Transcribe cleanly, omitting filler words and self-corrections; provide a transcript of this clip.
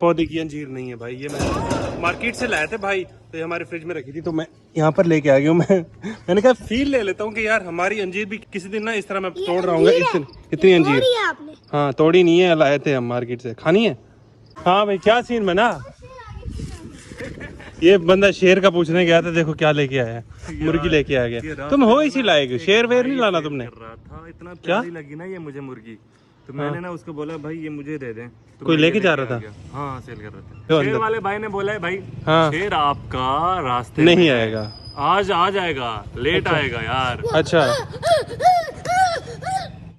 पौधे की अंजीर नहीं है भाई, ये मैं मार्केट से लाए थे भाई, तो ये हमारे फ्रिज में रखी थी, तो मैं यहाँ पर लेके आ गया हूँ। मैंने कहा फील ले लेता हूँ कि यार हमारी अंजीर भी किसी दिन ना इस तरह मैं तोड़ रहा हूँ। इतनी अंजीर। हाँ तोड़ी नहीं है, लाए थे हम मार्केट से। खानी है? हाँ भाई क्या सीन बना। ये बंदा शेर का पूछने गया था, देखो क्या लेके आया है, मुर्गी लेके आ गया। तुम हो इसी लायक, शेर वेर नहीं लाना तुमने। इतना प्यारी लगी ना ये मुझे मुर्गी, तो मैंने ना उसको बोला भाई ये मुझे दे दें। तो कोई लेके जा रहा था? हाँ सेल कर रहे थे। शेर वाले भाई ने बोला है भाई हाँ शेर आपका रास्ते नहीं आएगा, आज आ जाएगा, लेट आएगा यार। अच्छा